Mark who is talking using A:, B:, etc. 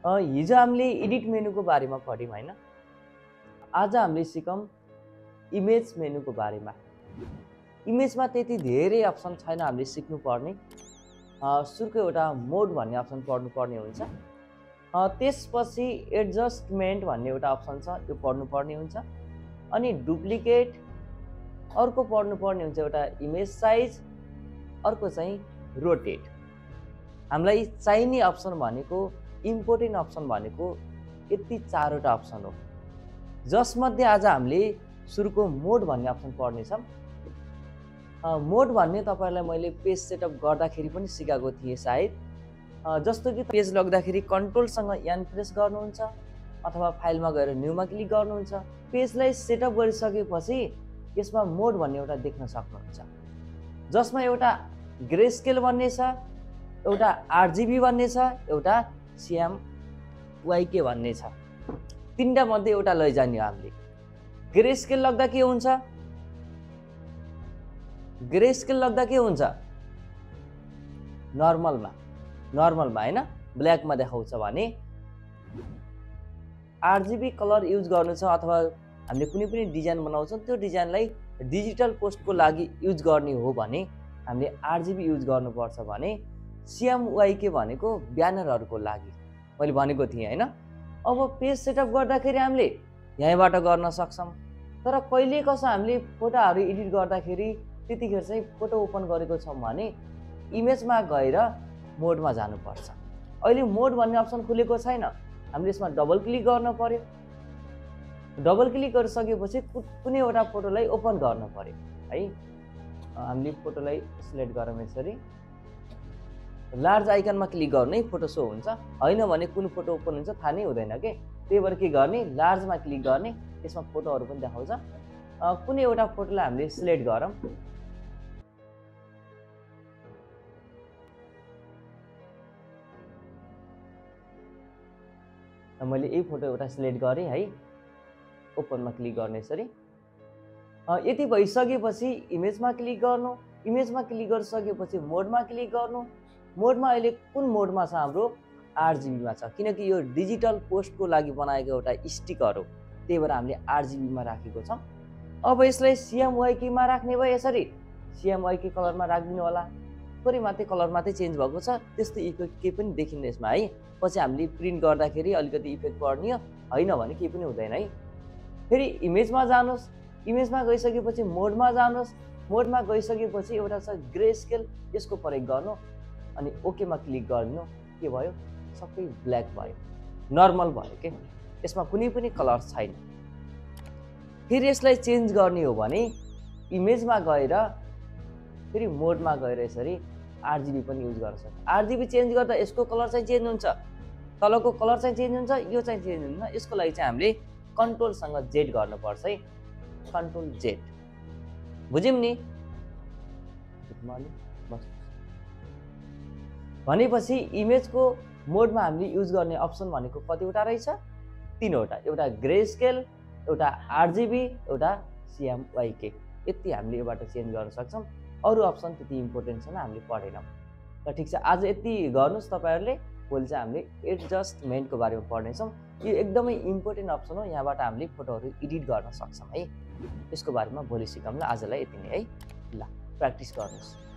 A: हिजो हामीले एडिट मेनुको बारेमा पढ्यौँ हैन। आज हामीले सिकौँ इमेज मेनुको बारेमा। इमेजमा त्यति धेरै अप्सन छैन हामीले सिक्नुपर्ने। सुरुको एउटा मोड भन्ने अप्सन पढ्नुपर्ने हुन्छ। त्यसपछि एडजस्टमेन्ट भन्ने एउटा अप्सन छ, त्यो पढ्नुपर्ने हुन्छ। अनि डुप्लिकेट, अर्को पढ्नुपर्ने हुन्छ एउटा इमेज साइज, अर्को चाहिँ रोटेट। हामीलाई चाहिने अप्सन भनेको, इम्पोर्टेन्ट अप्सन भनेको यति चारवटा अप्सन हो, जसमध्ये आज हामीले सुरुको मोड भन्ने अप्सन पढ्नेछौँ। मोड भन्ने तपाईँहरूलाई मैले पेज सेटअप गर्दाखेरि पनि सिकाएको थिएँ सायद। जस्तो कि पेज लग्दाखेरि कन्ट्रोलसँग एन प्रेस गर्नुहुन्छ अथवा फाइलमा गएर न्यूमा क्लिक गर्नुहुन्छ। पेजलाई सेटअप गरिसकेपछि यसमा मोड भन्ने एउटा देख्न सक्नुहुन्छ, जसमा एउटा ग्रेस्केल भन्ने छ, एउटा RGB भन्ने छ, एउटा CMYK भन्ने छ। तीनटा मध्ये एउटा लैजाने हो हामीले। ग्रेस्केल लग्दा के हुन्छ? ग्रेस्केल लग्दा के हुन्छ? नर्मलमा हैन, ब्ल्याकमा देखाउँछ भने RGB कलर युज गर्नु छ अथवा हामीले कुनै पनि डिजाइन बनाउँछौँ, त्यो डिजाइनलाई डिजिटल पोस्टको लागि युज गर्ने हो भने हामीले RGB युज गर्नुपर्छ भने CMYK भनेको ब्यानरहरूको लागि मैले भनेको थिएँ हैन। अब पेज सेटअप गर्दाखेरि हामीले यहीँबाट गर्न सक्छौँ, तर कहिले कसो हामीले फोटोहरू एडिट गर्दाखेरि त्यतिखेर चाहिँ फोटो ओपन गरेको छौँ भने इमेजमा गएर मोडमा जानुपर्छ। अहिले मोड भन्ने अप्सन खुलेको छैन, हामीले यसमा डबल क्लिक गर्न पर्यो। डबल क्लिक गरिसकेपछि कुनै एउटा फोटोलाई ओपन गर्न पर्यो है। हामीले फोटोलाई सिलेक्ट गरौँ, यसरी लार्ज आइकनमा क्लिक गर्नै फोटो सो हुन्छ, होइन भने कुन फोटो ओपन हुन्छ थाहा नै हुँदैन के। त्यही भएर के गर्ने, लार्जमा क्लिक गर्ने, त्यसमा फोटोहरू पनि देखाउँछ। कुनै एउटा फोटोलाई हामीले सिलेक्ट गरौँ। मैले यही फोटो एउटा सिलेक्ट गरेँ है, ओपनमा क्लिक गर्ने यसरी। यति भइसकेपछि इमेजमा क्लिक गर्नु, इमेजमा क्लिक गरिसकेपछि मोडमा क्लिक गर्नु। मोडमा अहिले कुन मोडमा छ? हाम्रो RGBमा छ, किनकि यो डिजिटल पोस्टको लागि बनाएको एउटा स्टिकर हो, त्यही भएर हामीले RGBमा राखेको छौँ। अब यसलाई CMYKमा राख्ने भयो, यसरी CMYK कलरमा राखिदिनु होला। थोरै मात्रै कलर मात्रै चेन्ज भएको छ, त्यस्तो इफेक्ट केही पनि देखिन्न यसमा है। पछि हामीले प्रिन्ट गर्दाखेरि अलिकति इफेक्ट पर्ने हो, होइन भने केही पनि हुँदैन है। फेरि इमेजमा जानुहोस्, इमेजमा गइसकेपछि मोडमा जानुहोस्। मोडमा गइसकेपछि एउटा छ ग्रेस्केल, यसको प्रयोग गर्नु अनि ओकेमा क्लिक गर्नु। के भयो? सबै ब्ल्याक भयो, नर्मल भयो के, यसमा कुनै पनि कलर छैन। फेरि यसलाई चेन्ज गर्ने हो भने इमेजमा गएर फेरि मोडमा गएर यसरी RGB पनि युज गर्न सक्छ। RGB चेन्ज गर्दा यसको कलर चाहिँ चेन्ज हुन्छ, तलको कलर चाहिँ चेन्ज हुन्छ, यो चाहिँ चेन्ज हुन्छ। यसको लागि चाहिँ हामीले कन्ट्रोलसँग Z गर्नुपर्छ है, कन्ट्रोल Z। बुझ्यौँ नि? भनेपछि इमेजको मोडमा हामीले युज गर्ने अप्सन भनेको कतिवटा रहेछ? तीनवटा, एउटा ग्रेस्केल, एउटा RGB, एउटा CMYK। यति हामीले योबाट चेन्ज गर्न सक्छौँ। अरू अप्सन त्यति इम्पोर्टेन्ट छैन, हामीले पढेनौँ। ल ठिक छ, आज यति गर्नुहोस् तपाईँहरूले। भोलि चाहिँ हामीले एडजस्टमेन्टको बारेमा पढ्नेछौँ। यो एकदमै इम्पोर्टेन्ट अप्सन हो, यहाँबाट हामीले फोटोहरू एडिट गर्न सक्छौँ है। यसको बारेमा भोलि सिकौँला। आजलाई यति नै है। ल प्र्याक्टिस गर्नुहोस्।